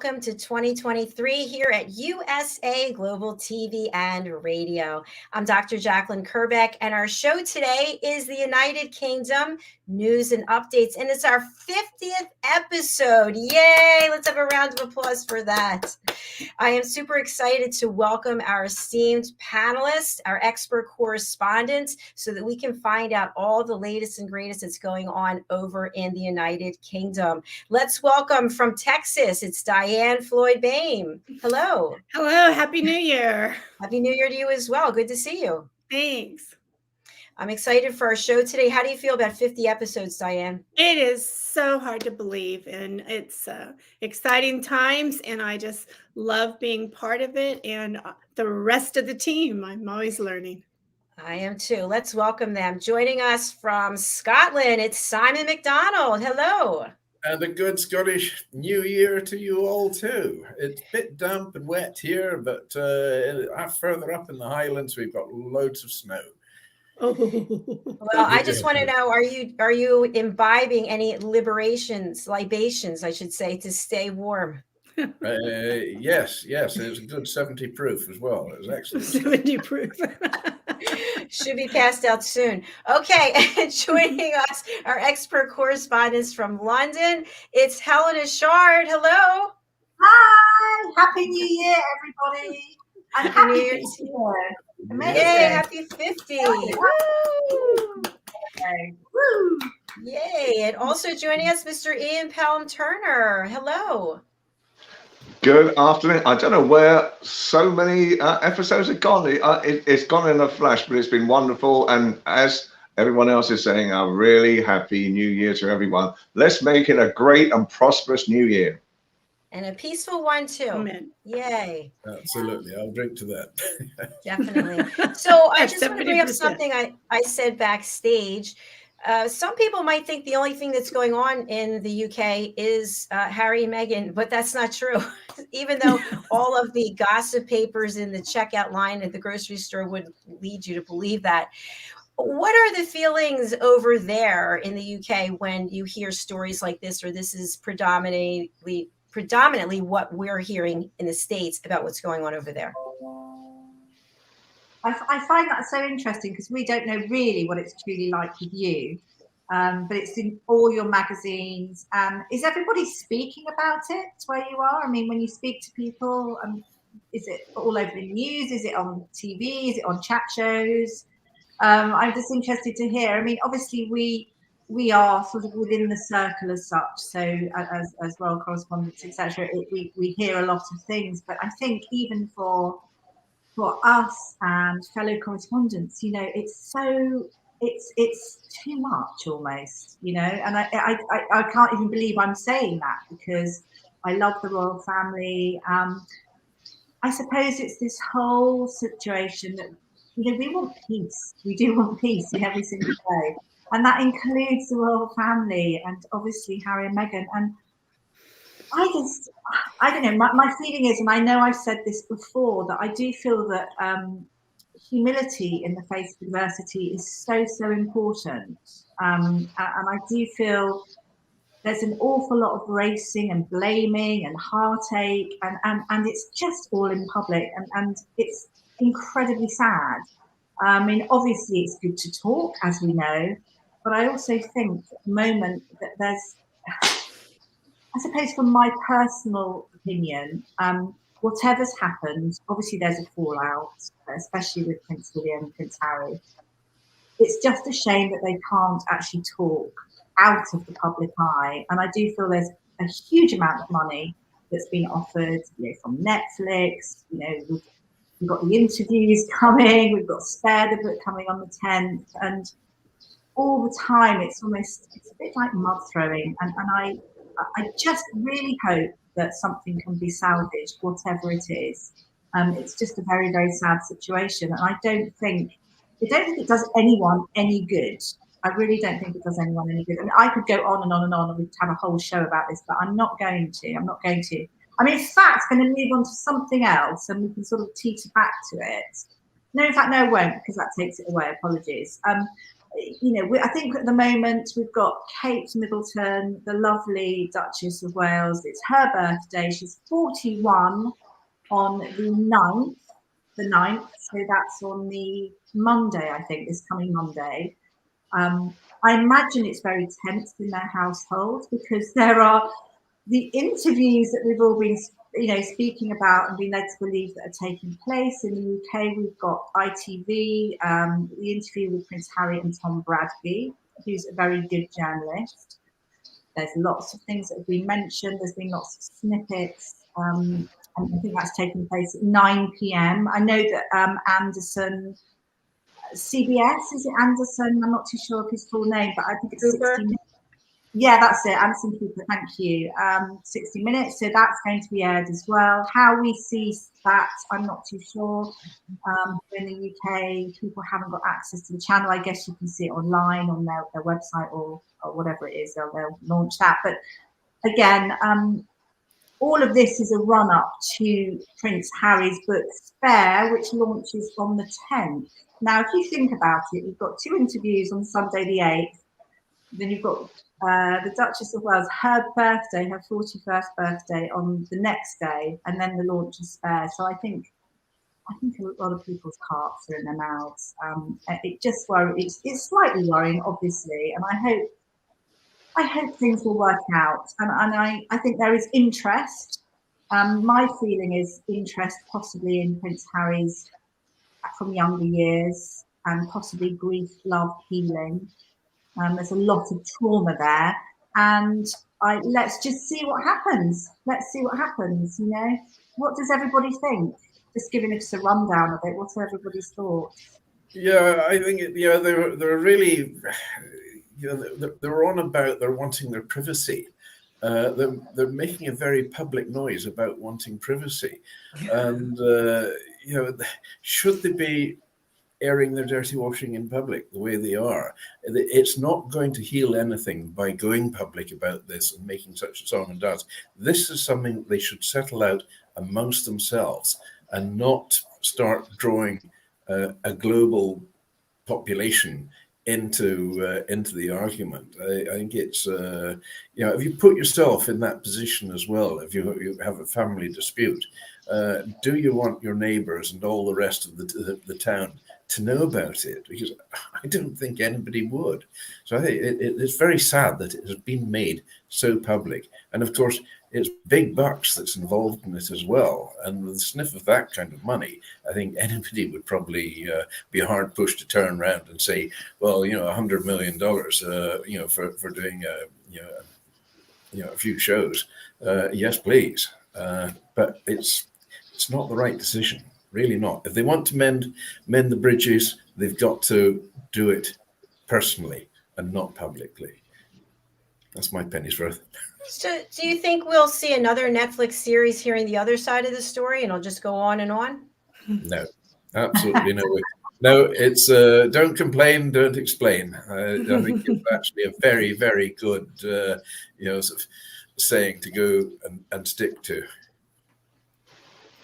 welcome to 2023 here at USA Global TV and Radio. I'm Dr. Jacalyn Kerbeck, and our show today is the United Kingdom news and updates, and it's our 50th episode. Yay! Let's have a round of applause for that. I am super excited to welcome our esteemed panelists, our expert correspondents, so that we can find out all the latest and greatest that's going on over in the United Kingdom. Let's welcome from Texas, it's DIANN FLOYD BOEHM. Hello. Hello. Happy New Year. Happy New Year to you as well. Good to see you. Thanks. I'm excited for our show today. How do you feel about 50 episodes, DIANN? It is so hard to believe, and it's exciting times, and I just love being part of it, and the rest of the team. I'm always learning. I am too. Let's welcome them. Joining us from Scotland, it's Simon MacDonald. Hello. And a good Scottish New Year to you all too. It's a bit damp and wet here, but further up in the Highlands, we've got loads of snow. Well, I just want to know, are you imbibing any libations, I should say, to stay warm? Yes. It was a good 70 proof as well. It was excellent. 70 proof. Should be passed out soon. Okay, and joining us, our expert correspondents from London, it's Helena Chard. Hello. Hi. Happy New Year, everybody. And happy New Year to you. Amazing. Yay, happy 50. Woo. Okay. Woo. Yay. And also joining us, Mr. Ian Pelham-Turner. Hello. Good afternoon. I don't know where so many episodes have gone. It's gone in a flash, but it's been wonderful. And as everyone else is saying, a really happy New Year to everyone. Let's make it a great and prosperous New Year. And a peaceful one too. Amen. Yay. Absolutely. I'll drink to that. Definitely. So I just want to bring up 70%. something I said backstage. Some people might think the only thing that's going on in the UK is Harry and Meghan, but that's not true. Even though all of the gossip papers in the checkout line at the grocery store would lead you to believe that. What are the feelings over there in the UK when you hear stories like this, or this is predominantly what we're hearing in the States about what's going on over there? I find that so interesting because we don't know really what it's truly like with you, but it's in all your magazines. Is everybody speaking about it where you are? I mean, when you speak to people, is it all over the news? Is it on TV? Is it on chat shows? I'm just interested to hear. I mean, obviously we are sort of within the circle as such. So as royal correspondents, etc., we hear a lot of things. But I think even for us and fellow correspondents, you know, it's too much almost, you know, and I can't even believe I'm saying that because I love the royal family. I suppose it's this whole situation that, you know, we want peace. We do want peace in every single day. And that includes the royal family and obviously Harry and Meghan. And I don't know, my feeling is, and I know I've said this before, that I do feel that humility in the face of adversity is so important. And I do feel there's an awful lot of racing and blaming and heartache, and it's just all in public, and it's incredibly sad. I mean, obviously it's good to talk, as we know, but I also think at the moment that there's, I suppose from my personal opinion, whatever's happened, obviously there's a fallout, especially with Prince William and Prince Harry. It's just a shame that they can't actually talk out of the public eye. And I do feel there's a huge amount of money that's been offered, you know, from Netflix. You know, we've got the interviews coming, we've got Spare the Book coming on the 10th, and all the time it's a bit like mud throwing. And I just really hope that something can be salvaged, whatever it is. It's just a very, very sad situation. And I don't think it does anyone any good. I really don't think it does anyone any good. I mean, I could go on and on and on, and we'd have a whole show about this, but I'm not going to. I mean, in fact, I'm going to move on to something else, and we can sort of teeter back to it. No, in fact, no, I won't, because that takes it away. Apologies. you know, I think at the moment we've got Kate Middleton, the lovely Duchess of Wales. It's her birthday. She's 41 on the 9th. So that's on the Monday, I think, this coming Monday. I imagine it's very tense in their household because there are the interviews that we've all been, you know, speaking about and been led to believe that are taking place in the UK. We've got ITV, the interview with Prince Harry and Tom Bradby, who's a very good journalist. There's lots of things that have been mentioned. There's been lots of snippets. And I think that's taking place at 9 p.m. I know that Anderson, CBS, is it Anderson? I'm not too sure of his full name, but I think it's 60 minutes. Yeah, that's it. Anderson Cooper, thank you. 60 minutes. So that's going to be aired as well. How we see that, I'm not too sure. In the UK, people haven't got access to the channel. I guess you can see it online on their website or whatever it is. They'll launch that. But again, all of this is a run-up to Prince Harry's book Spare, which launches on the 10th. Now, if you think about it, you've got 2 interviews on Sunday the 8th. Then you've got the Duchess of Wales, her birthday, her 41st birthday on the next day, and then the launch of Spare. So I think a lot of people's hearts are in their mouths. It just it's slightly worrying, obviously, and I hope things will work out. And I think there is interest. My feeling is interest possibly in Prince Harry's from younger years and possibly grief, love, healing. There's a lot of trauma there, and let's just see what happens. Let's see what happens. You know, what does everybody think? Just giving us a rundown of it. What's everybody's thoughts? Yeah, I think they're really, you know, they're on about they're wanting their privacy. They're making a very public noise about wanting privacy, and you know, should they be airing their dirty washing in public the way they are? It's not going to heal anything by going public about this and making such a song and dance. This is something they should settle out amongst themselves and not start drawing a global population into the argument. I think it's you know, if you put yourself in that position as well, if you have a family dispute, do you want your neighbors and all the rest of the town to know about it? Because I don't think anybody would. So I think it's very sad that it has been made so public. And of course, it's big bucks that's involved in it as well. And with the sniff of that kind of money, I think anybody would probably be hard pushed to turn around and say, well, you know, $100 million, you know, for doing a few shows. Yes, please. But it's not the right decision. Really not. If they want to mend the bridges, they've got to do it personally and not publicly. That's my penny's worth. So do you think we'll see another Netflix series hearing the other side of the story and it'll just go on and on? No, absolutely no way. No, it's don't complain, don't explain. I think it's actually a very, very good you know, sort of saying to go and stick to.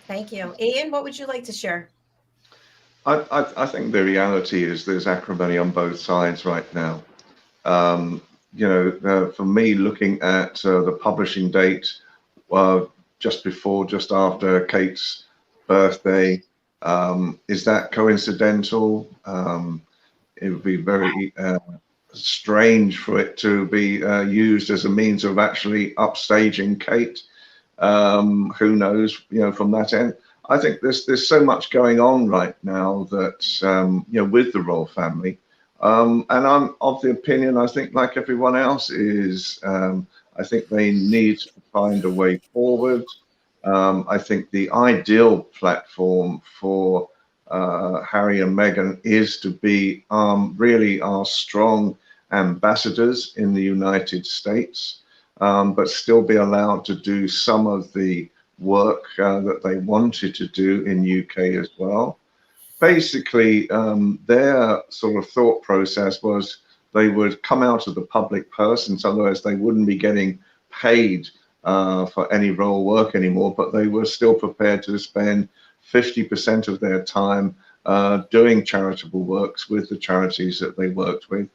Thank you. Ian, what would you like to share? I think the reality is there's acrimony on both sides right now. You know, for me, looking at the publishing date, just after Kate's birthday, is that coincidental? It would be very strange for it to be used as a means of actually upstaging Kate. Who knows, you know, from that end. I think there's so much going on right now that, you know, with the royal family. And I'm of the opinion, I think like everyone else is, I think they need to find a way forward. I think the ideal platform for Harry and Meghan is to be really our strong ambassadors in the United States. But still be allowed to do some of the work that they wanted to do in UK as well. Basically, their sort of thought process was they would come out of the public purse, and otherwise they wouldn't be getting paid for any royal work anymore, but they were still prepared to spend 50% of their time doing charitable works with the charities that they worked with.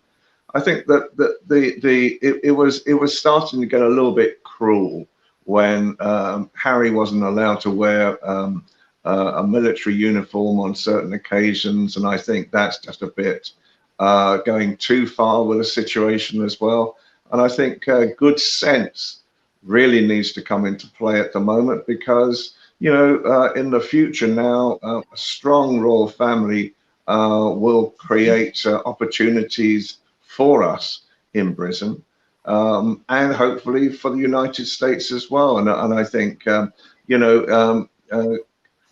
I think that it was starting to get a little bit cruel when Harry wasn't allowed to wear a military uniform on certain occasions, and I think that's just a bit going too far with the situation as well. And I think good sense really needs to come into play at the moment, because you know, in the future now, a strong royal family will create opportunities for us in Britain, and hopefully for the United States as well. And I think, you know,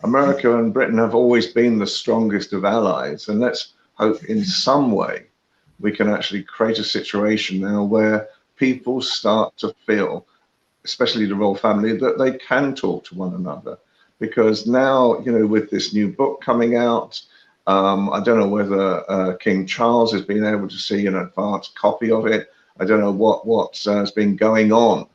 America and Britain have always been the strongest of allies, and let's hope in some way we can actually create a situation now where people start to feel, especially the royal family, that they can talk to one another. Because now, you know, with this new book coming out, I don't know whether King Charles has been able to see an advanced copy of it. I don't know what has been going on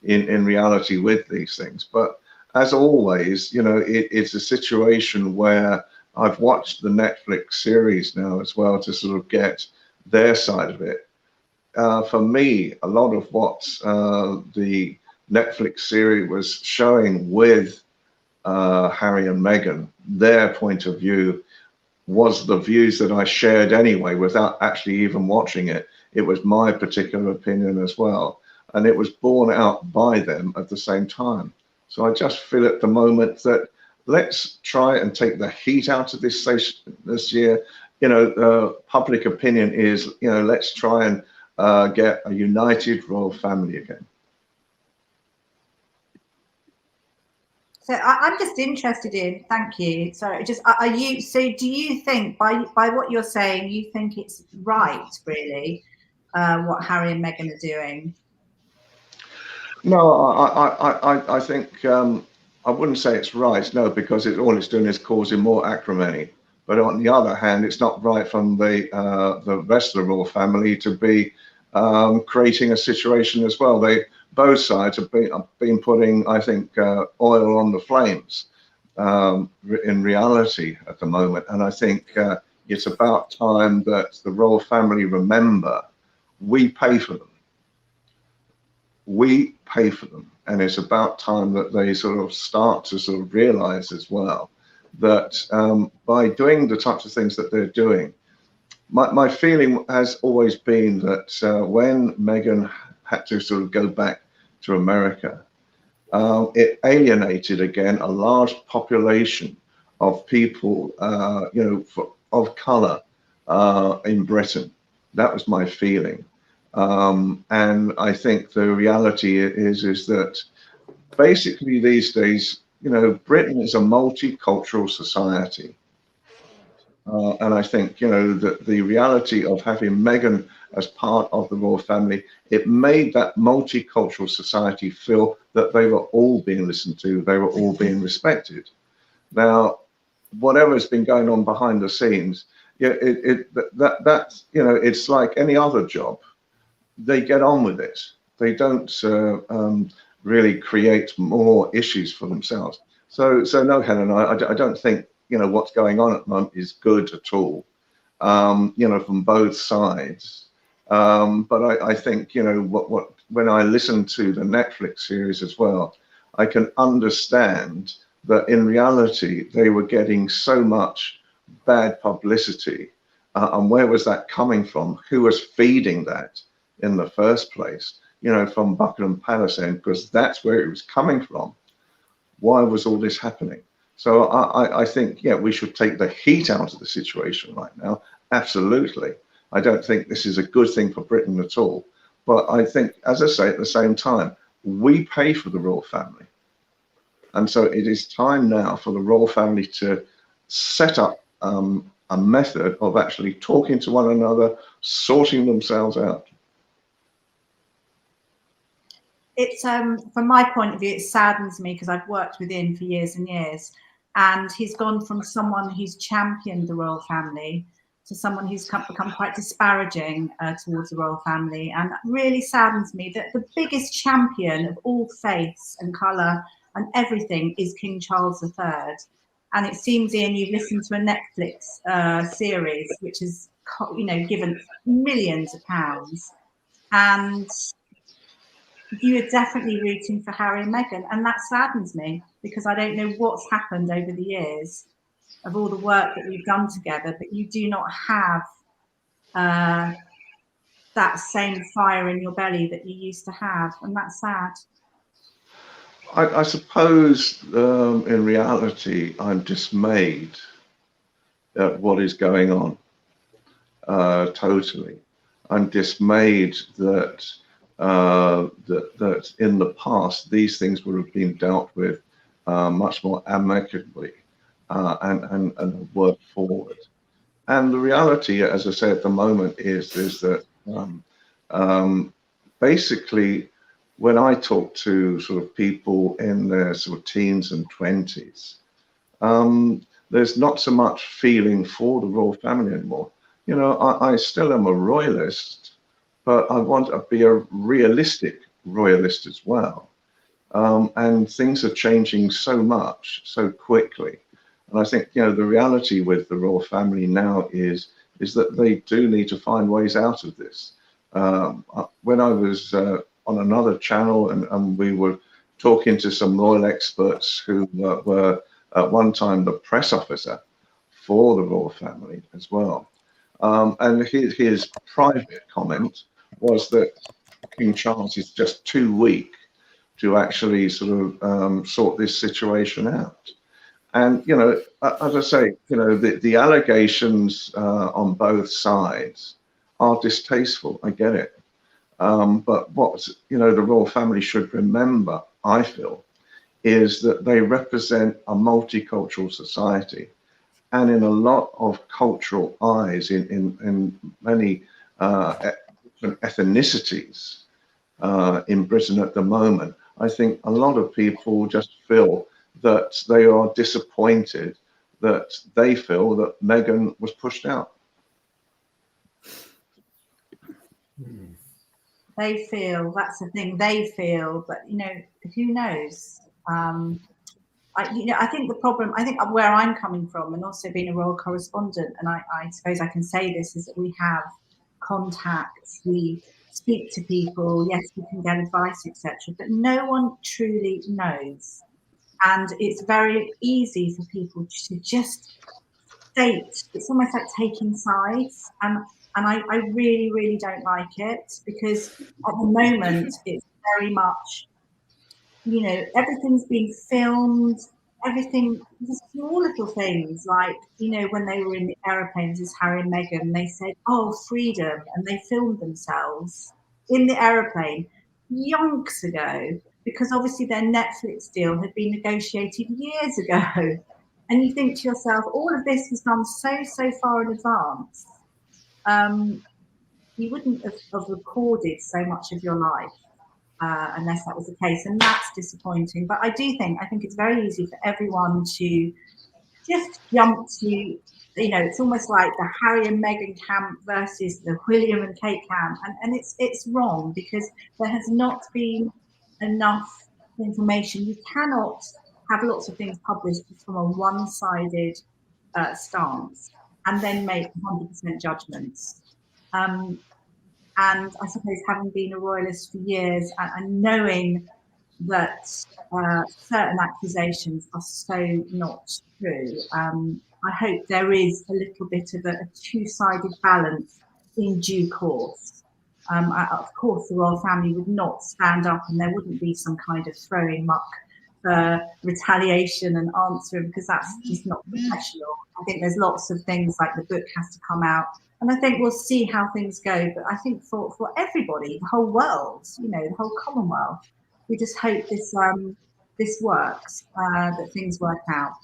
in reality with these things. But as always, you know, it's a situation where I've watched the Netflix series now as well to sort of get their side of it. For me, a lot of what the Netflix series was showing with Harry and Meghan, their point of view, was the views that I shared anyway without actually even watching it. It was my particular opinion as well, and it was borne out by them at the same time. So I just feel at the moment that let's try and take the heat out of this year. You know, public opinion is, you know, let's try and get a united royal family again. So I'm just interested in, thank you. So just, are you, so do you think by what you're saying, you think it's right, really, what Harry and Meghan are doing? No, I think, I wouldn't say it's right, no, because all it's doing is causing more acrimony. But on the other hand, it's not right from the rest of the royal family to be creating a situation as well. Both sides have been putting, I think, oil on the flames in reality at the moment. And I think it's about time that the royal family remember we pay for them. We pay for them. And it's about time that they sort of start to sort of realize as well that by doing the types of things that they're doing, my feeling has always been that when Meghan had to sort of go back to America, it alienated again a large population of people, you know, of color in Britain. That was my feeling. And I think the reality is that basically these days, you know, Britain is a multicultural society. And I think, you know, that the reality of having Meghan as part of the royal family, it made that multicultural society feel that they were all being listened to, they were all being respected. Now, whatever has been going on behind the scenes, yeah, that's, you know, it's like any other job. They get on with it. They don't really create more issues for themselves. So no, Helen, I don't think, you know, what's going on at the moment is good at all, you know, from both sides. But I think, you know, when I listen to the Netflix series as well, I can understand that in reality, they were getting so much bad publicity. And where was that coming from? Who was feeding that in the first place? You know, from Buckingham Palace end, because that's where it was coming from. Why was all this happening? So I think, yeah, we should take the heat out of the situation right now. Absolutely. I don't think this is a good thing for Britain at all. But I think, as I say, at the same time, we pay for the royal family. And so it is time now for the royal family to set up a method of actually talking to one another, sorting themselves out. It's from my point of view, it saddens me because I've worked with him for years and years, and he's gone from someone who's championed the royal family to someone who's become quite disparaging towards the royal family, and that really saddens me that the biggest champion of all faiths and colour and everything is King Charles III. And it seems, Ian, you've listened to a Netflix series, which has, given millions of pounds. And you are definitely rooting for Harry and Meghan. And that saddens me, because I don't know what's happened over the years of all the work that we've done together, but you do not have that same fire in your belly that you used to have. And that's sad. I suppose in reality, I'm dismayed at what is going on. Totally, I'm dismayed that that in the past these things would have been dealt with much more amicably and worked forward. And the reality, as I say at the moment, is that basically, when I talk to sort of people in their sort of teens and 20s, there's not so much feeling for the royal family anymore. You know, I still am a royalist, but I want to be a realistic royalist as well. And things are changing so much, so quickly. And I think, you know, the reality with the royal family now is that they do need to find ways out of this. When I was on another channel and we were talking to some royal experts who were at one time the press officer for the royal family as well. And his private comment was that King Charles is just too weak to actually sort of sort this situation out. And, you know, as I say, you know, the allegations on both sides are distasteful. I get it. But what, you know, the royal family should remember, I feel, is that they represent a multicultural society. And in a lot of cultural eyes, in many different ethnicities in Britain at the moment, I think a lot of people just feel that they are disappointed that they feel that Meghan was pushed out. They feel, that's the thing, they feel, but, you know, who knows? I think the problem, I think where I'm coming from, and also being a royal correspondent, and I suppose I can say this, is that we have contacts, we speak to people, yes, we can get advice, etc., but no one truly knows. And it's very easy for people to just state, it's almost like taking sides. And I really, really don't like it, because at the moment it's very much, you know, everything's been filmed, everything, the small little things, like, you know, when they were in the aeroplanes as Harry and Meghan, they said, oh, freedom, and they filmed themselves in the aeroplane yonks ago, because obviously their Netflix deal had been negotiated years ago. And you think to yourself, all of this was done so far in advance. You wouldn't have recorded so much of your life unless that was the case, and that's disappointing. But I think it's very easy for everyone to just jump to, you know, it's almost like the Harry and Meghan camp versus the William and Kate camp, and it's wrong, because there has not been enough information. You cannot have lots of things published from a one-sided stance and then make 100% judgments. And I suppose, having been a royalist for years and knowing that certain accusations are so not true, I hope there is a little bit of a two-sided balance in due course. Of course, the royal family would not stand up, and there wouldn't be some kind of throwing muck for retaliation and answering, because that's just not professional. I think there's lots of things, like the book has to come out, and I think we'll see how things go. But I think for everybody, the whole world, you know, the whole Commonwealth, we just hope this works, that things work out.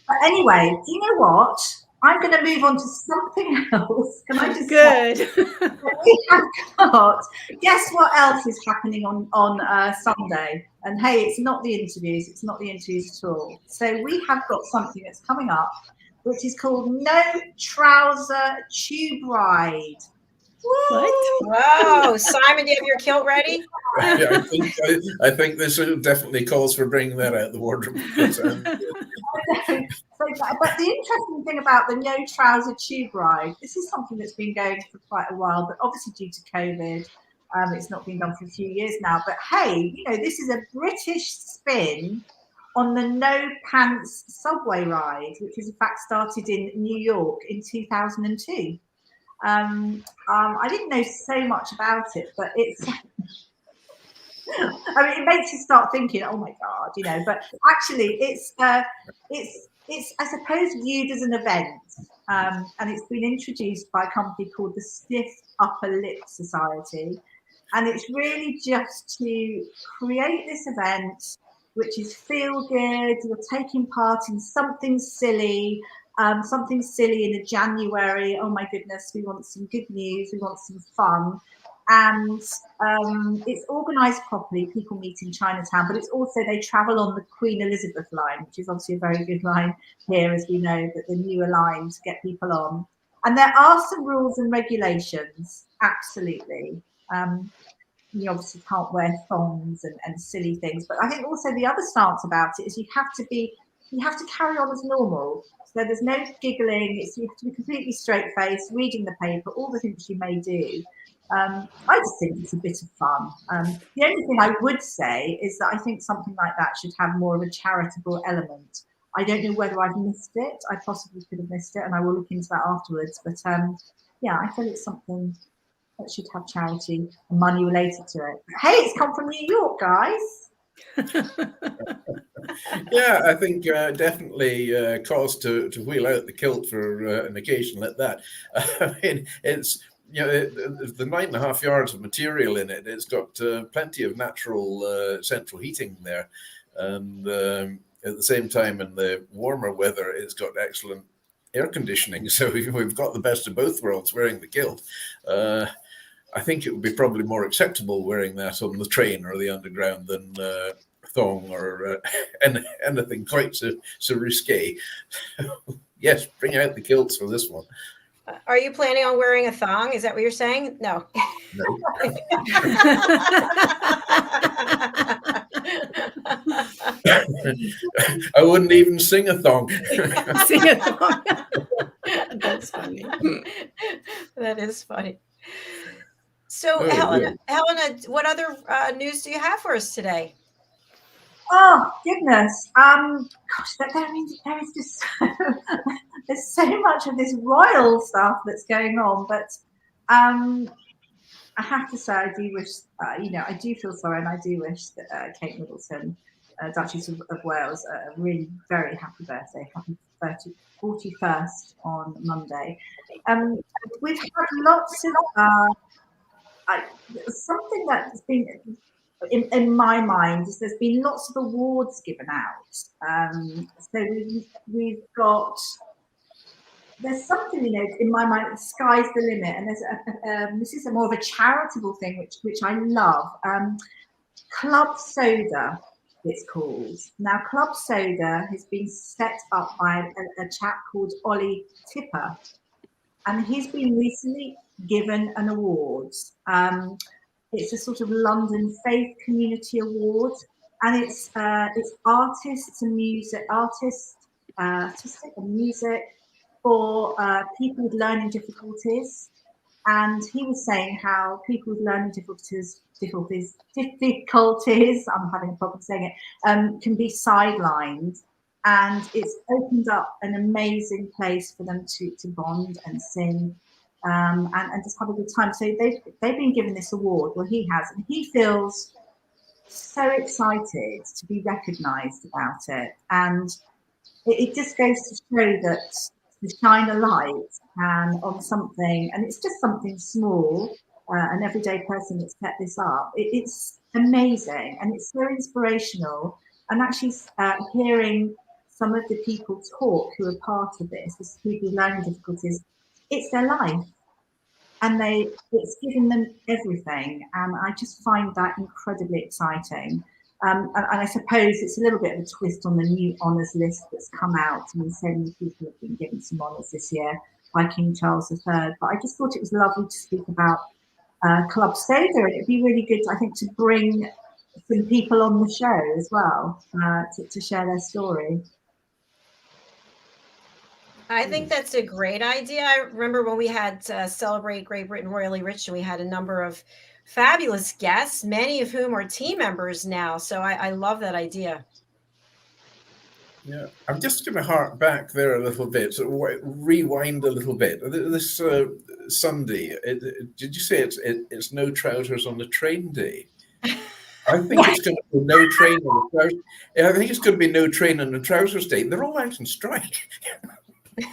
But anyway, do you know what? I'm going to move on to something else. Can I just Good. we have got, guess what else is happening on Sunday? And hey, it's not the interviews. It's not the interviews at all. So we have got something that's coming up, which is called No Trouser Tube Ride. What? Whoa, Simon, do you have your kilt ready? Yeah, I think this definitely calls for bringing that out the wardrobe. But the interesting thing about the no trouser tube ride, this is something that's been going for quite a while, but obviously due to COVID, it's not been done for a few years now. But hey, this is a British spin on the no pants subway ride, which was in fact started in New York in 2002. I didn't know so much about it, but it's. I mean, it makes you start thinking, oh my God, but actually it's I suppose viewed as an event, and it's been introduced by a company called the Stiff Upper Lip Society, and it's really just to create this event, which is feel good. You're taking part in something silly in a January. Oh my goodness, we want some good news, we want some fun. And it's organised properly. People meet in Chinatown, but it's also they travel on the Queen Elizabeth line, which is obviously a very good line here, as we know, that the newer line to get people on. And there are some rules and regulations, absolutely. You obviously can't wear thongs and silly things, but I think also the other stance about it is you have to carry on as normal. So there's no giggling. You have to be completely straight-faced, reading the paper, all the things you may do. I just think it's a bit of fun. The only thing I would say is that I think something like that should have more of a charitable element. I don't know whether I've missed it. I possibly could have missed it, and I will look into that afterwards. But yeah, I feel it's something that should have charity and money related to it. Hey, it's come from New York, guys. Yeah, I think definitely cause to wheel out the kilt for an occasion like that. I mean, it's the 9.5 yards of material in it. It's got plenty of natural central heating there, and at the same time, in the warmer weather, it's got excellent air conditioning. So we've got the best of both worlds wearing the kilt. I think it would be probably more acceptable wearing that on the train or the underground than thong or anything quite so risque. Yes, bring out the kilts for this one. Are you planning on wearing a thong? Is that what you're saying? No. No. I wouldn't even sing a thong. Sing a thong. That's funny. That is funny. So, Helena, what other news do you have for us today? Oh goodness! Gosh, there is just there's so much of this royal stuff that's going on, but I have to say I do wish, I do feel sorry, and I do wish that Kate Middleton, Duchess of Wales, a really very happy birthday, happy 41st on Monday. We've had lots of something that's been in my mind is there's been lots of awards given out. So we've got, there's something, in my mind, the sky's the limit, and there's this is more of a charitable thing which I love. Club Soda, it's called. Now, Club Soda has been set up by a chap called Ollie Tipper, and he's been recently given an award. It's a sort of London Faith Community Award, and it's artists and music, artistic and music for people with learning difficulties. And he was saying how people with learning difficulties, I'm having a problem saying it, can be sidelined. And it's opened up an amazing place for them to bond and sing. And just have a good time. So they've been given this award, well, he has, and he feels so excited to be recognised about it. And it just goes to show that to shine a light on something, and it's just something small, an everyday person that's set this up. It's amazing, and it's so inspirational. And actually hearing some of the people talk who are part of this people with learning difficulties, it's their life, and it's given them everything, and I just find that incredibly exciting. And I suppose it's a little bit of a twist on the new honours list that's come out. I mean, so many people have been given some honours this year. by King Charles III. But I just thought it was lovely to speak about Club Soda, and it'd be really good, I think, to bring some people on the show as well to share their story. I think that's a great idea. I remember when we had Celebrate Great Britain Royally Rich, and we had a number of fabulous guests, many of whom are team members now. So I love that idea. Yeah, I'm just going to hark back there a little bit, rewind a little bit. This Sunday, did you say it's no trousers on the train day? I think it's going to be no train on the trousers. I think it's going to be no train on the trousers day. They're all out on strike.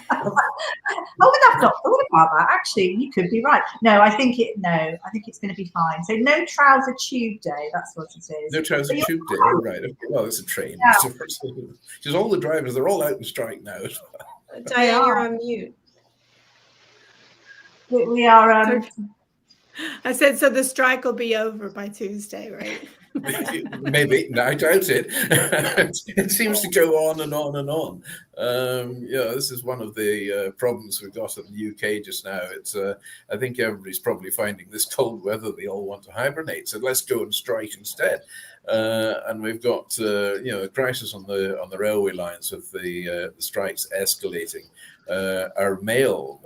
I would have not thought about that. Actually, you could be right. No, I think it's going to be fine. So no trouser tube day. That's what it is. No trouser tube day. Oh, right. Okay. Well, it's a train. Yeah. Because all the drivers, they're all out on strike now. Diane, you're on mute. We are. I said, so the strike will be over by Tuesday, right? Maybe. No, I doubt it. It seems to go on and on and on. This is one of the problems we've got in the UK just now. It's I think everybody's probably finding this cold weather, they all want to hibernate, so let's go and strike instead. And we've got a crisis on the railway lines with the strikes escalating. Our male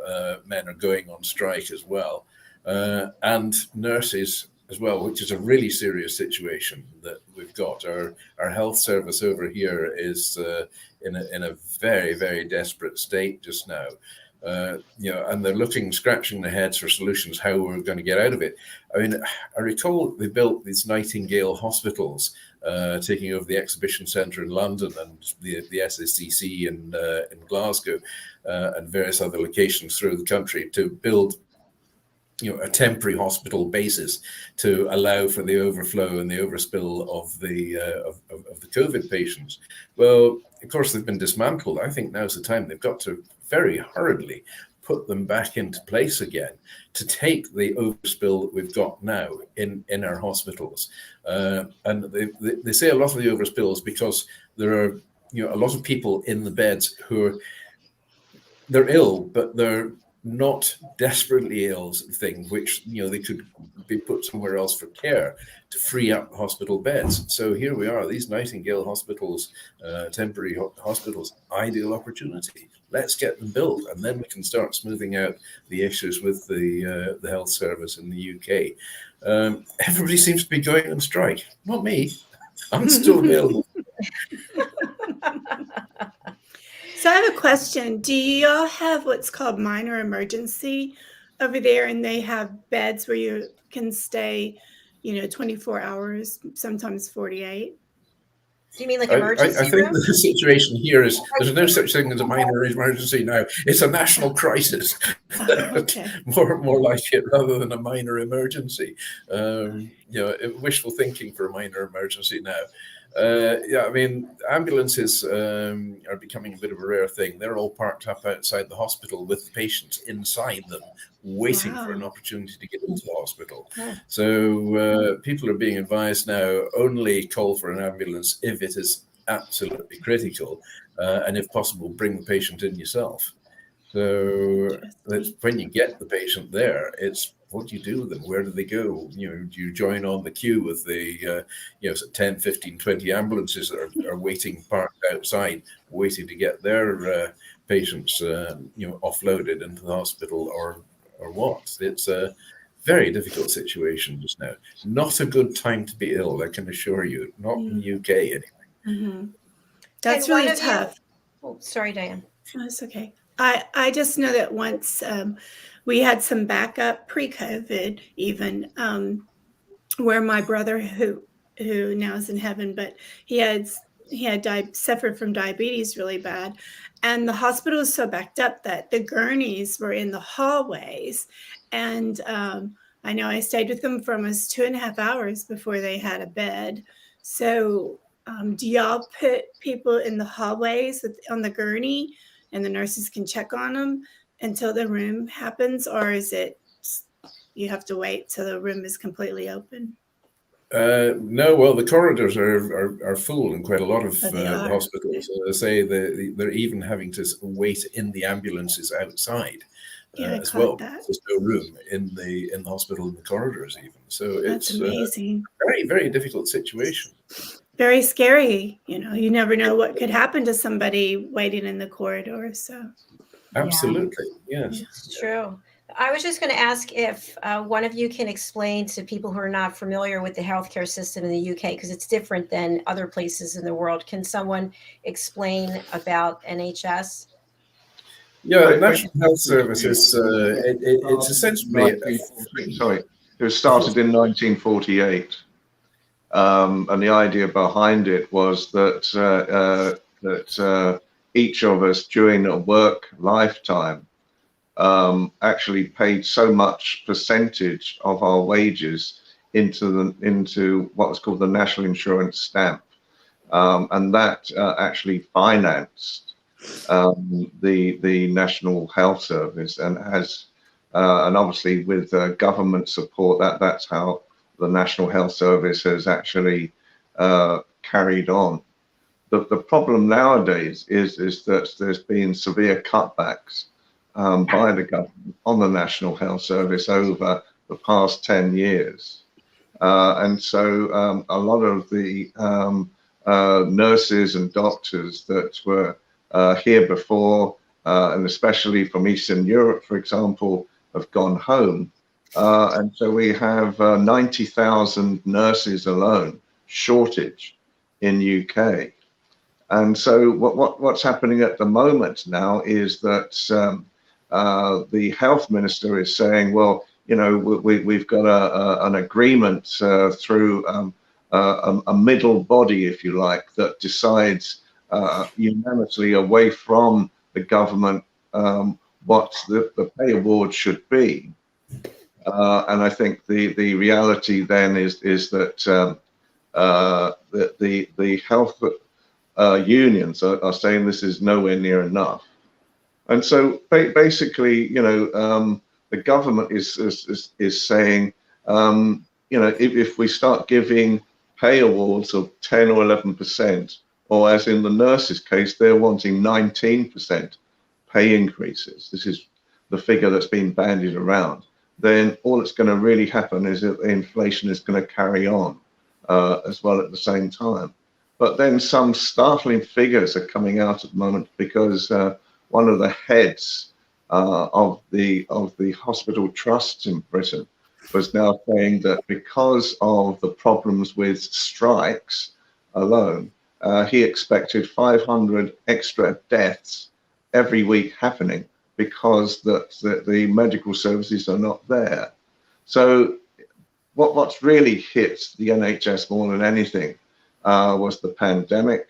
men are going on strike as well. And nurses as well, which is a really serious situation that we've got. Our health service over here is in a very, very desperate state just now. And they're scratching their heads for solutions, how we're going to get out of it. I mean, I recall they built these Nightingale hospitals, taking over the Exhibition Centre in London and the SSCC in Glasgow and various other locations through the country to build a temporary hospital basis to allow for the overflow and the overspill of the COVID patients. Well, of course, they've been dismantled. I think now's the time. They've got to very hurriedly put them back into place again to take the overspill that we've got now in our hospitals. And they say a lot of the overspill is because there are a lot of people in the beds who they're ill, but they're not desperately ill thing, which they could be put somewhere else for care to free up hospital beds. So here we are, these Nightingale hospitals, temporary hospitals, ideal opportunity. Let's get them built, and then we can start smoothing out the issues with the health service in the UK. Everybody seems to be going on strike. Not me. I'm still available. So I have a question. Do y'all have what's called minor emergency over there, and they have beds where you can stay, 24 hours, sometimes 48? Do you mean like emergency I think rooms? the situation here is there's no such thing as a minor emergency now. It's a national crisis. Okay. more like it rather than a minor emergency. Wishful thinking for a minor emergency now. I mean, ambulances are becoming a bit of a rare thing. They're all parked up outside the hospital with the patients inside them, waiting for an opportunity to get into the hospital. Yeah. So people are being advised now, only call for an ambulance if it is absolutely critical, and if possible, bring the patient in yourself. So that's when you get the patient there, it's what do you do with them? Where do they go? Do you join on the queue with the 10, 15, 20 ambulances that are waiting, parked outside, waiting to get their patients offloaded into the hospital or what? It's a very difficult situation just now. Not a good time to be ill, I can assure you. Not in the UK anyway. Mm-hmm. That's really tough. Oh, sorry, Diane. No, it's okay. I just know that once we had some backup pre-COVID, even where my brother, who now is in heaven, but he had suffered from diabetes really bad, and the hospital was so backed up that the gurneys were in the hallways, and I know I stayed with them for almost 2.5 hours before they had a bed. So do y'all put people in the hallways on the gurney, and the nurses can check on them until the room happens, or is it you have to wait till the room is completely open? No, well, the corridors are full in quite a lot of They the are. hospitals. They say they're even having to wait in the ambulances outside Yeah, I as caught well. that. There's no room in the hospital in the corridors even. So That's it's amazing. very, very difficult situation. Very scary. You never know what could happen to somebody waiting in the corridor. So Absolutely, yes. It's true. I was just going to ask if one of you can explain to people who are not familiar with the healthcare system in the UK, because it's different than other places in the world. Can someone explain about NHS? Yeah, National Health Service is it's essentially Sorry, it was started in 1948, and the idea behind it was that each of us during a work lifetime actually paid so much percentage of our wages into what was called the National Insurance Stamp, and that actually financed the National Health Service, and has and obviously with government support, that's how the National Health Service has actually carried on. The problem nowadays is that there's been severe cutbacks by the government on the National Health Service over the past 10 years. And so a lot of the nurses and doctors that were here before, and especially from Eastern Europe, for example, have gone home. And so we have 90,000 nurses alone, shortage in UK. And so what's happening at the moment now is that the health minister is saying, well, we've got an agreement through a middle body, if you like, that decides unanimously away from the government what the pay award should be. And I think the reality then is that the health unions are saying this is nowhere near enough. And so basically, the government is saying, if we start giving pay awards of 10 or 11%, or as in the nurses' case, they're wanting 19% pay increases. This is the figure that's been bandied around. Then all that's going to really happen is that inflation is going to carry on as well at the same time. But then some startling figures are coming out at the moment, because one of the heads of the hospital trusts in Britain was now saying that because of the problems with strikes alone, he expected 500 extra deaths every week happening because the medical services are not there. So what's really hit the NHS more than anything was the pandemic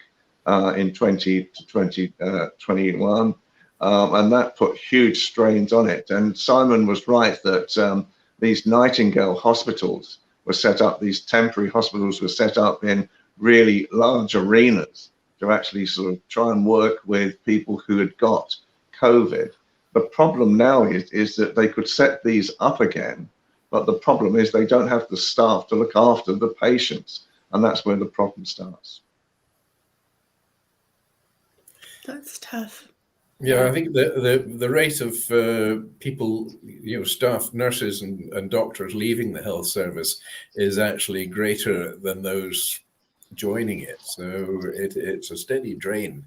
in 20 to 2021, and that put huge strains on it. And Simon was right that these Nightingale hospitals were set up, these temporary hospitals were set up in really large arenas to actually sort of try and work with people who had got COVID. The problem now is that they could set these up again, but the problem is they don't have the staff to look after the patients, and that's where the problem starts. that's tough. Yeah, I think the rate of people, staff, nurses and doctors leaving the health service is actually greater than those joining it. So it's a steady drain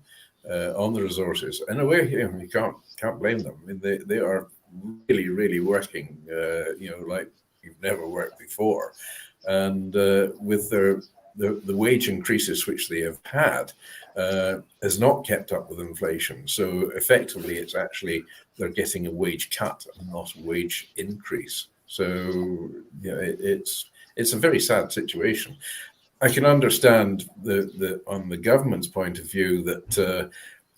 on the resources. In a way, you can't blame them. I mean, they are really, really working, like you've never worked before, and with the wage increases which they have had has not kept up with inflation. So effectively, it's actually they're getting a wage cut and not a wage increase. So it's a very sad situation. I can understand on the government's point of view that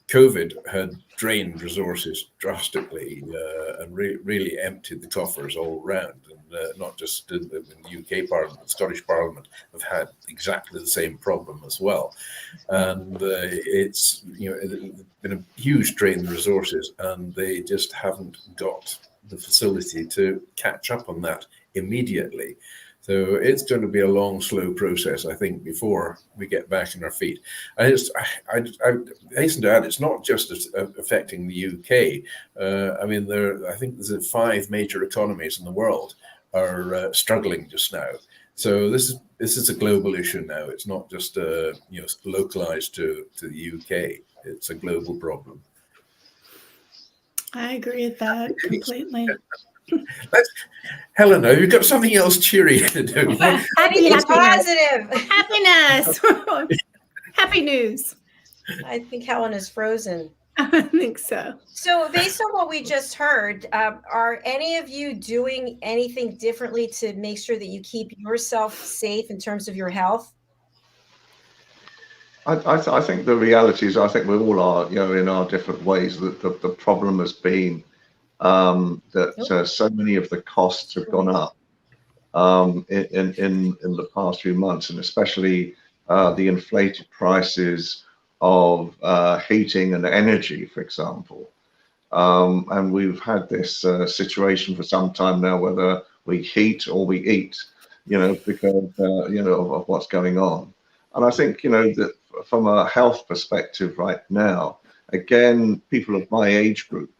COVID had drained resources drastically and really emptied the coffers all round, and not just in the UK Parliament, the Scottish Parliament have had exactly the same problem as well. And it's been a huge drain in resources, and they just haven't got the facility to catch up on that immediately. So it's going to be a long, slow process, I think, before we get back on our feet. And I hasten to add, it's not just affecting the UK. I mean, I think there's 5 major economies in the world are struggling just now. So this is a global issue now. It's not just localized to the UK. It's a global problem. I agree with that completely. Helena, you've got something else cheery to do. Anything positive. Happiness. Happy news. I think Helena's frozen. I think so. So based on what we just heard, are any of you doing anything differently to make sure that you keep yourself safe in terms of your health? I think the reality is, I think we all are, in our different ways. That the problem has been that so many of the costs have gone up in the past few months, and especially the inflated prices of heating and energy, for example. And we've had this situation for some time now, whether we heat or we eat, because of what's going on. And I think that from a health perspective right now, again, people of my age group,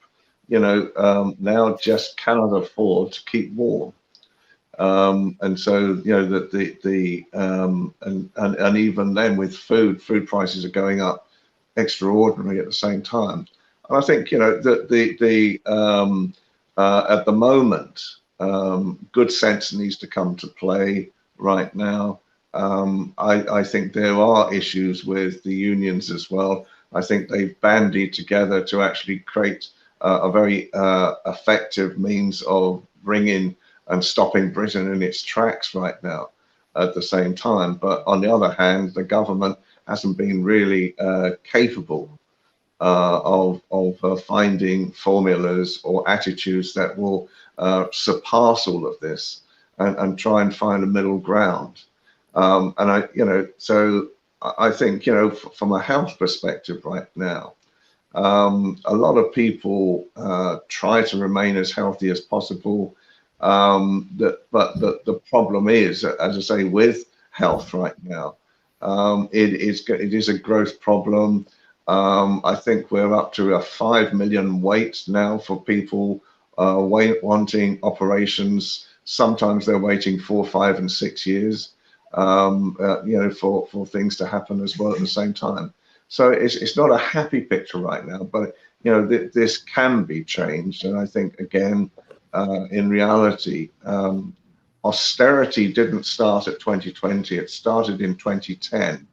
now just cannot afford to keep warm. And so, and even then with food prices are going up extraordinarily at the same time. And I think, that at the moment, good sense needs to come to play right now. I think there are issues with the unions as well. I think they've bandied together to actually create a very effective means of bringing and stopping Britain in its tracks right now at the same time. But on the other hand, the government hasn't been really capable of finding formulas or attitudes that will surpass all of this and try and find a middle ground. So I think, from a health perspective right now, a lot of people try to remain as healthy as possible. But the problem is, as I say, with health right now, it is a growth problem. I think we're up to a 5 million wait now for people wanting operations. Sometimes they're waiting 4, 5, and 6 years, for things to happen as well at the same time. So it's not a happy picture right now, but this can be changed. And I think, again, in reality, austerity didn't start at 2020. It started in 2010,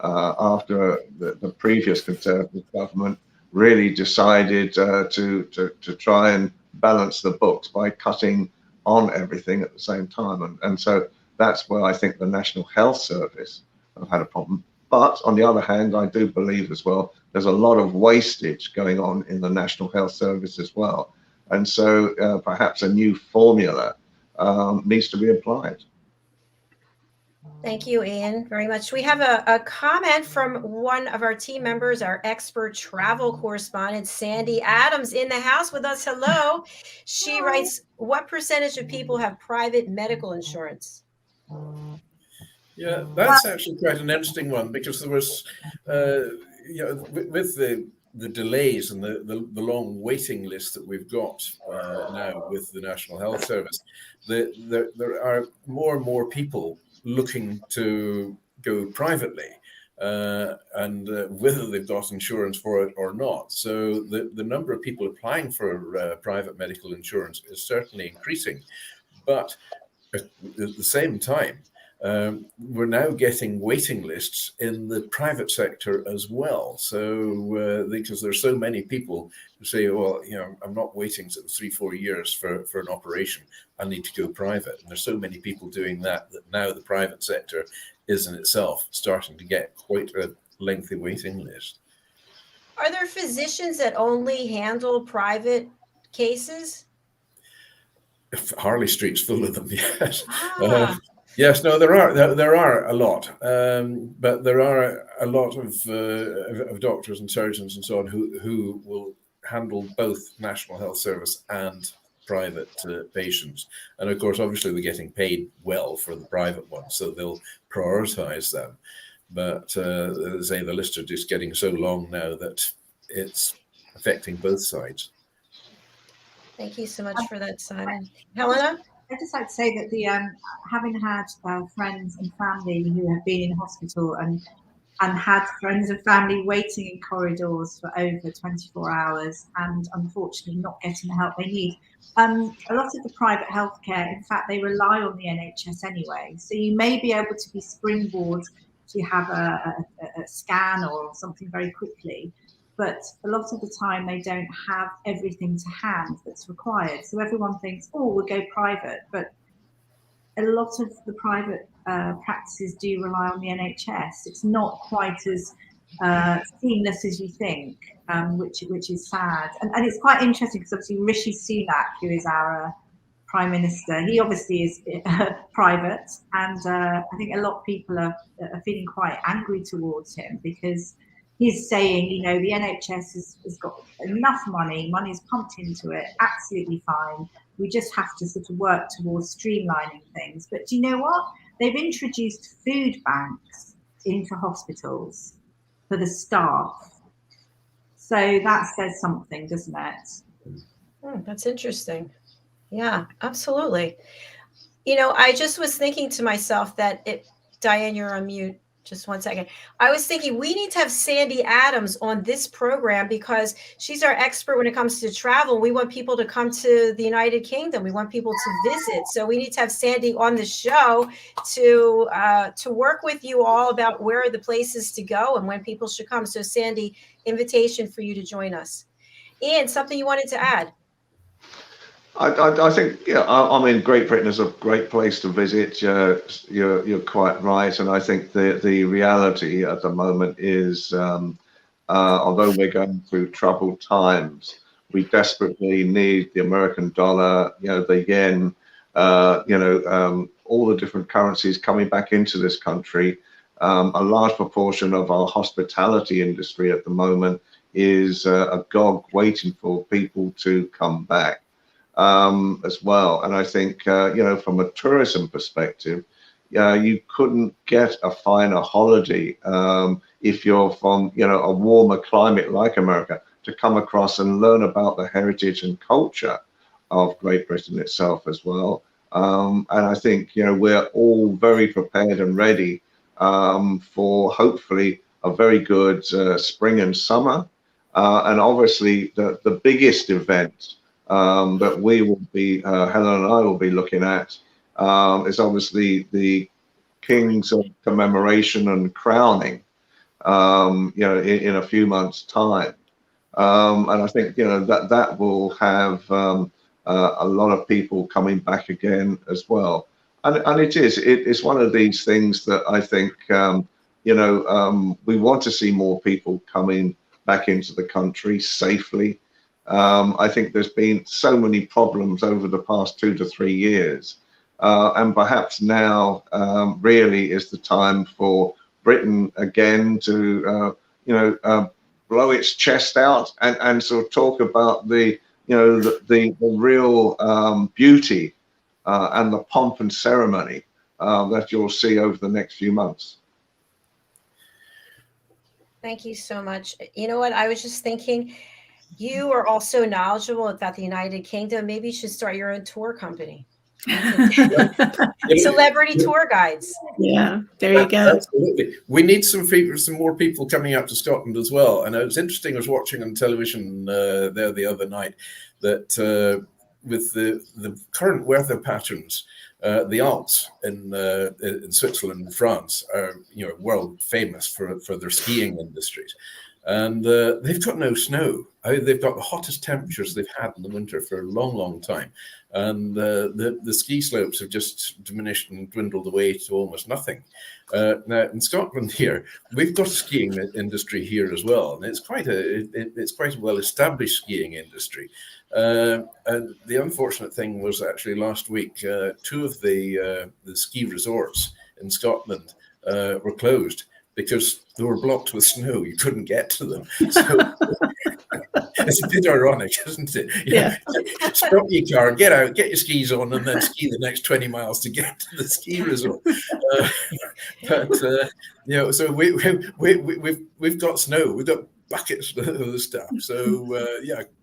after the previous Conservative government really decided to try and balance the books by cutting on everything at the same time. And so that's where I think the National Health Service have had a problem. But on the other hand, I do believe as well, there's a lot of wastage going on in the National Health Service as well. And so perhaps a new formula needs to be applied. Thank you, Ian, very much. We have a comment from one of our team members, our expert travel correspondent, Sandy Adams, in the house with us. Hello. She writes, what percentage of people have private medical insurance? Yeah, that's actually quite an interesting one, because there was, with the delays and the long waiting list that we've got now with the National Health Service, there are more and more people looking to go privately, and whether they've got insurance for it or not. So the number of people applying for private medical insurance is certainly increasing. But at the same time, we're now getting waiting lists in the private sector as well. So because there's so many people who say, well, I'm not waiting 3-4 years for an operation. I need to go private. And there's so many people doing that now the private sector is in itself starting to get quite a lengthy waiting list. Are there physicians that only handle private cases? Harley Street's full of them, yes. Yes, no, there are a lot, but there are a lot of doctors and surgeons and so on who will handle both National Health Service and private patients. And of course, obviously, they're getting paid well for the private ones, so they'll prioritize them. But as I say, the list are just getting so long now that it's affecting both sides. Thank you so much for that, Simon. Helena? I'd just like to say that the having had friends and family who have been in hospital and had friends and family waiting in corridors for over 24 hours and unfortunately not getting the help they need. A lot of the private healthcare, in fact, they rely on the NHS anyway. So you may be able to be springboard to have a scan or something very quickly, but a lot of the time they don't have everything to hand that's required. So everyone thinks, oh, we'll go private, but a lot of the private practices do rely on the NHS. It's not quite as seamless as you think, which is sad. And it's quite interesting because obviously Rishi Sunak, who is our Prime Minister, he obviously is private, and I think a lot of people are feeling quite angry towards him because he's saying, you know, the NHS has got enough money is pumped into it, absolutely fine. We just have to sort of work towards streamlining things. But do you know what? They've introduced food banks into hospitals for the staff. So that says something, doesn't it? That's interesting. Yeah, absolutely. You know, I just was thinking to myself that Diane, you're on mute. Just 1 second. I was thinking we need to have Sandy Adams on this program because she's our expert when it comes to travel. We want people to come to the United Kingdom. We want people to visit. So we need to have Sandy on the show to work with you all about where are the places to go and when people should come. So Sandy, invitation for you to join us. Ian, something you wanted to add? I think, yeah, I mean, Great Britain is a great place to visit. You're quite right, and I think the reality at the moment is, although we're going through troubled times, we desperately need the American dollar, you know, the yen, all the different currencies coming back into this country. A large proportion of our hospitality industry at the moment is agog waiting for people to come back. As well. And I think, from a tourism perspective, you couldn't get a finer holiday if you're from, a warmer climate like America to come across and learn about the heritage and culture of Great Britain itself as well. And I think, we're all very prepared and ready for hopefully a very good spring and summer. And obviously the biggest event that we will be, Helen and I will be looking at, is obviously the King's commemoration and crowning, in a few months' time. And I think, that will have a lot of people coming back again as well. And it's one of these things that I think, we want to see more people coming back into the country safely. I think there's been so many problems over the past 2 to 3 years, and perhaps now really is the time for Britain again to, blow its chest out and sort of talk about the real beauty and the pomp and ceremony that you'll see over the next few months. Thank you so much. You know what? I was just thinking, you are also knowledgeable about the United Kingdom. Maybe you should start your own tour company. Celebrity tour guides. Yeah, there you go. Absolutely. We need some more people coming up to Scotland as well. And it was interesting, I was watching on television there the other night that with the current weather patterns, the Alps in Switzerland and France are world famous for their skiing industries. And they've got no snow. They've got the hottest temperatures they've had in the winter for a long, long time. And the ski slopes have just diminished and dwindled away to almost nothing. Now, in Scotland here, we've got a skiing industry here as well. And it's quite a well-established skiing industry. And the unfortunate thing was actually last week, 2 of the ski resorts in Scotland were closed, because they were blocked with snow. You couldn't get to them. So It's a bit ironic, isn't it? Yeah. Stop your car, get out, get your skis on, and then ski the next 20 miles to get to the ski resort. So we've got snow, we've got buckets of the stuff. So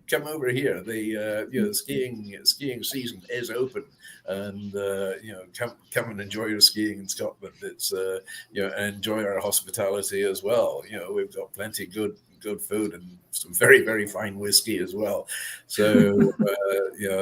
come over here. The skiing season is open, and come and enjoy your skiing in Scotland. It's and enjoy our hospitality as well. We've got plenty good food and some very, very fine whiskey as well. So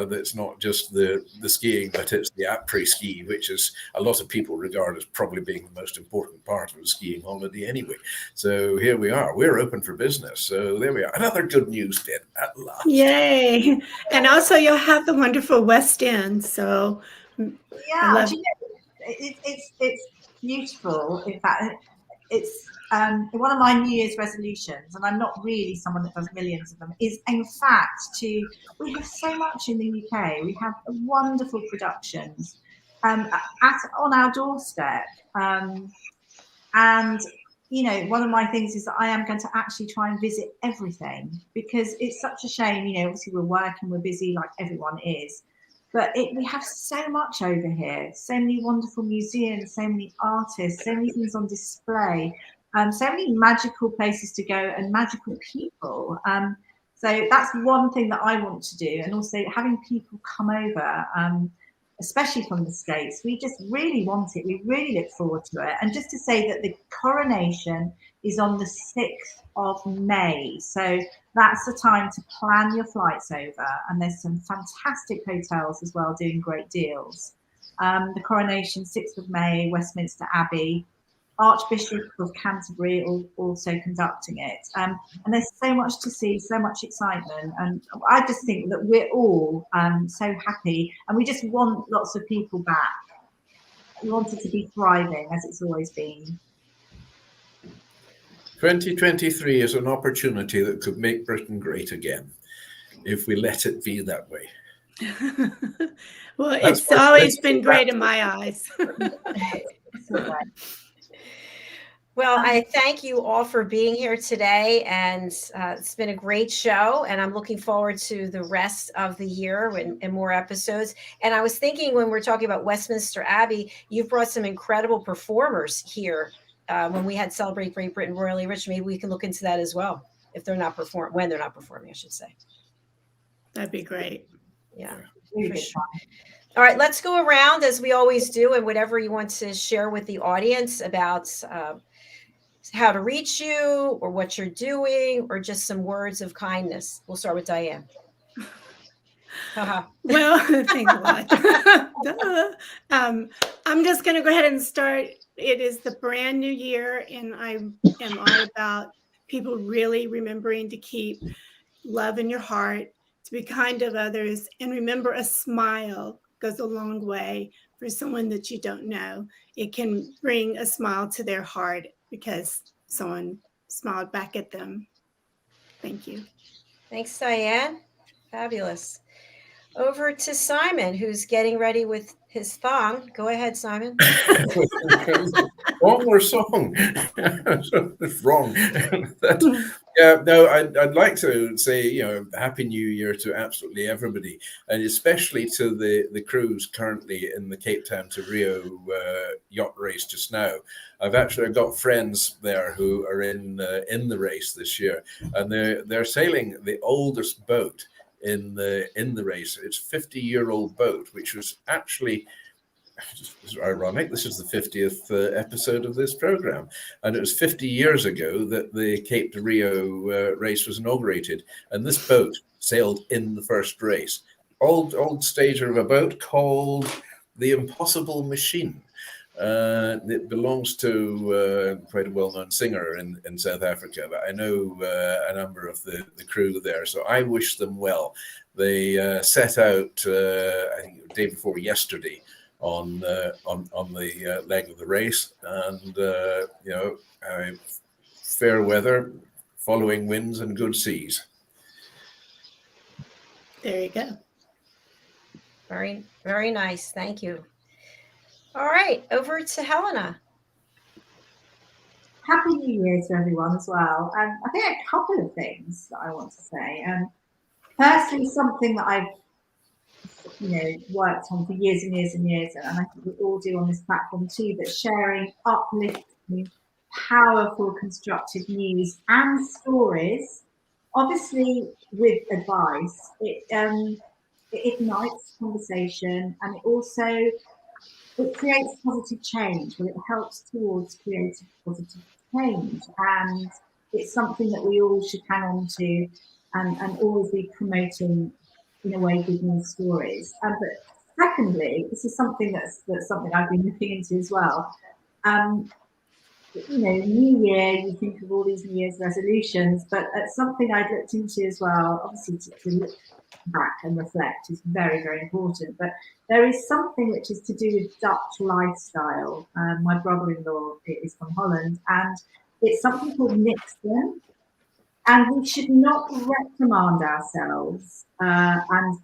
that's not just the skiing, but it's the après ski, which is a lot of people regard as probably being the most important part of a skiing holiday anyway. So here we are, we're open for business. So there we are, another good news bit at last. Yay. And also you'll have the wonderful West End. So yeah, it's beautiful. In fact, it's one of my New Year's resolutions, and I'm not really someone that does millions of them, is in fact we have so much in the UK. We have wonderful productions on our doorstep. And one of my things is that I am going to actually try and visit everything, because it's such a shame, obviously we're working, we're busy like everyone is. But we have so much over here, so many wonderful museums, so many artists, so many things on display, so many magical places to go and magical people. So that's one thing that I want to do. And also having people come over, especially from the States, we just really want it. We really look forward to it. And just to say that the coronation is on the 6th of May. So that's the time to plan your flights over. And there's some fantastic hotels as well doing great deals. The coronation, 6th of May, Westminster Abbey. Archbishop of Canterbury also conducting it. And there's so much to see, so much excitement. And I just think that we're all so happy, and we just want lots of people back. We want it to be thriving as it's always been. 2023 is an opportunity that could make Britain great again, if we let it be that way. Well, it's always been great in my eyes. Well, I thank you all for being here today, and it's been a great show, and I'm looking forward to the rest of the year and more episodes. And I was thinking, when we're talking about Westminster Abbey, you've brought some incredible performers here. When we had Celebrate Great Britain Royally Rich, maybe we can look into that as well, if they're not when they're not performing, I should say. That'd be great. Yeah, for sure. All right, let's go around as we always do, and whatever you want to share with the audience about how to reach you, or what you're doing, or just some words of kindness. We'll start with DIANN. Well, thanks a lot. I'm just going to go ahead and start. It is the brand new year, and I am all about people really remembering to keep love in your heart, to be kind of others, and remember, a smile goes a long way for someone that you don't know. It can bring a smile to their heart because someone smiled back at them. Thank you. Thanks, DIANN. Fabulous. Over to Simon, who's getting ready with his thong. Go ahead, Simon. Wrong or song? It's wrong. I'd like to say, Happy New Year to absolutely everybody, and especially to the crews currently in the Cape Town to Rio yacht race just now. I've got friends there who are in the race this year, and they're sailing the oldest boat in the race. It's a 50-year-old boat, which was actually, it's ironic, this is the 50th episode of this program, and it was 50 years ago that the Cape de Rio race was inaugurated, and this boat sailed in the first race. Old stager of a boat called the Impossible Machine. It belongs to quite a well-known singer in South Africa, but I know a number of the crew there, so I wish them well. They set out, I think, the day before yesterday on the leg of the race, and fair weather, following winds, and good seas. There you go. Very, very nice. Thank you. All right, over to Helena. Happy New Year to everyone as well. And I think a couple of things that I want to say. Firstly, something that I've worked on for years and years and years, and I think we all do on this platform too, but sharing uplifting, powerful, constructive news and stories, obviously with advice. It ignites conversation, and it creates positive change, but it helps towards creating positive change. And it's something that we all should hang on to and always be promoting, in a way, good news stories. But secondly, this is something that's something I've been looking into as well. New year, you think of all these New Year's resolutions, but something I'd looked into as well, obviously to look back and reflect is very, very important. But there is something which is to do with Dutch lifestyle. My brother-in-law is from Holland, and it's something called Nixon. And we should not reprimand ourselves and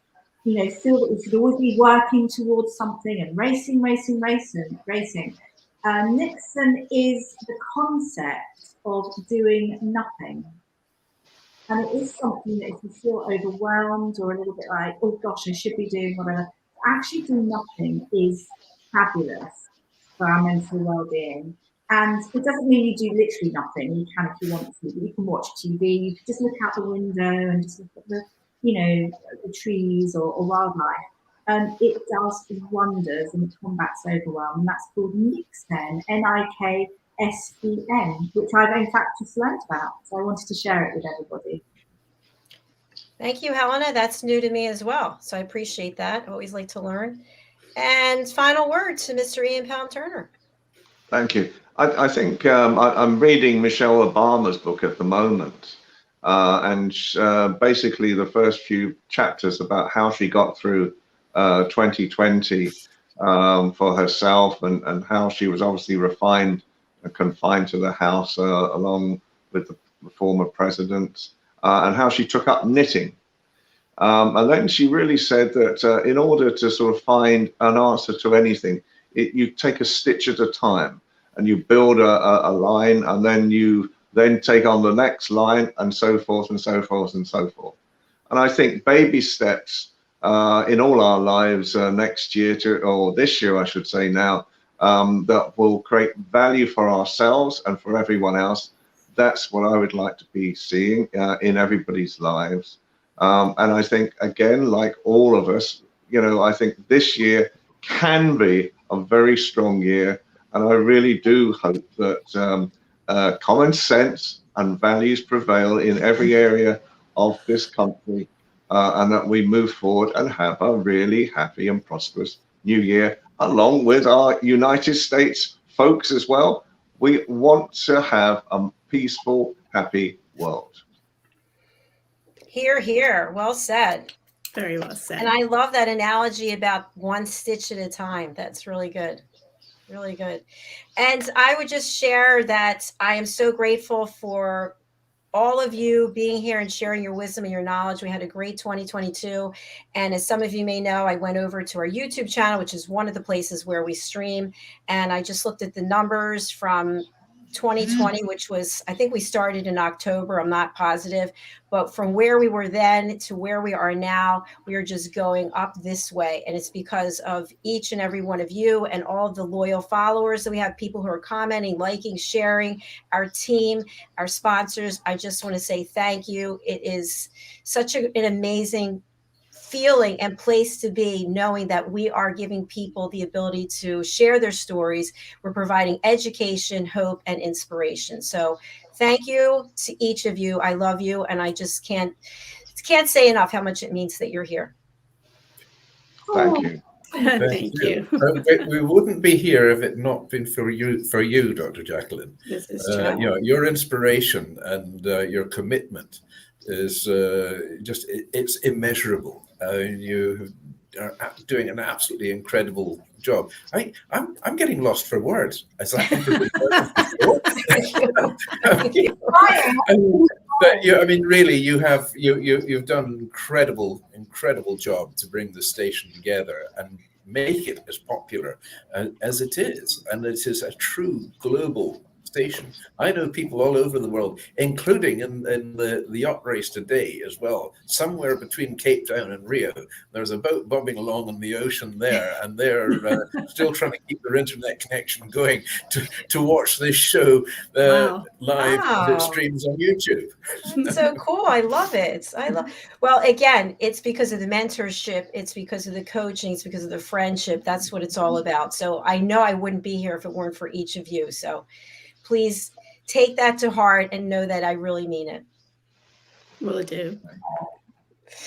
feel that we should always be working towards something and racing. Nixon is the concept of doing nothing. And it is something that if you feel overwhelmed or a little bit like, oh gosh, I should be doing whatever, actually do nothing is fabulous for our mental well-being. And it doesn't mean you do literally nothing. You can if you want to. You can watch TV. You can just look out the window and just look at the trees or wildlife. And it does wonders and it combats overwhelm. And that's called Nixen, Niksen, which I've in fact just learned about. So I wanted to share it with everybody. Thank you, Helena. That's new to me as well. So I appreciate that. I always like to learn. And final word to Mr. Ian Palm-Turner. Thank you. I think I'm reading Michelle Obama's book at the moment, and basically the first few chapters about how she got through 2020 for herself, and how she was obviously refined and confined to the house along with the former president, and how she took up knitting. And then she really said that in order to sort of find an answer to anything, you take a stitch at a time. And you build a line, and then you take on the next line, and so forth and so forth and so forth. And I think baby steps in all our lives next year or this year, I should say now, that will create value for ourselves and for everyone else. That's what I would like to be seeing in everybody's lives. And I think, again, like all of us, I think this year can be a very strong year. And I really do hope that common sense and values prevail in every area of this country, and that we move forward and have a really happy and prosperous new year, along with our United States folks as well. We want to have a peaceful, happy world. Hear, hear. Well said. Very well said. And I love that analogy about one stitch at a time. That's really good. Really good. And I would just share that I am so grateful for all of you being here and sharing your wisdom and your knowledge. We had a great 2022. And as some of you may know, I went over to our YouTube channel, which is one of the places where we stream. And I just looked at the numbers from 2020, which was, I think we started in October. I'm not positive, but from where we were then to where we are now, we are just going up this way. And it's because of each and every one of you and all of the loyal followers that we have, people who are commenting, liking, sharing, our team, our sponsors. I just want to say thank you. It is such an amazing feeling and place to be, knowing that we are giving people the ability to share their stories. We're providing education, hope, and inspiration. So thank you to each of you. I love you. And I just can't say enough how much it means that you're here. Thank you. Thank you. We wouldn't be here if it not been for you, Dr. Jacalyn. This is true. Your inspiration and your commitment is it's immeasurable. You are doing an absolutely incredible job. I'm getting lost for words. As I I mean, really, you've done an incredible job to bring the station together and make it as popular as it is, and it is a true global station. I know people all over the world, including in the yacht race today as well. Somewhere between Cape Town and Rio, there's a boat bobbing along in the ocean there, and they're still trying to keep their internet connection going to watch this show Wow. live as it Wow. streams on YouTube. That's so cool. I love it. Well, again, it's because of the mentorship. It's because of the coaching. It's because of the friendship. That's what it's all about. So I know I wouldn't be here if it weren't for each of you. So please take that to heart and know that I really mean it. Will do.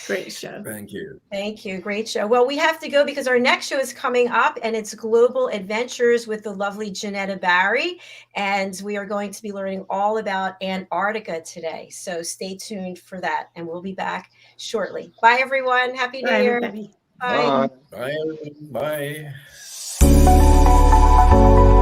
Great show. Thank you. Thank you. Great show. Well, we have to go because our next show is coming up, and it's Global Adventures with the lovely Janetta Barry. And we are going to be learning all about Antarctica today. So stay tuned for that, and we'll be back shortly. Bye, everyone. Happy New Bye, Year. everybody. Bye. Bye. Bye.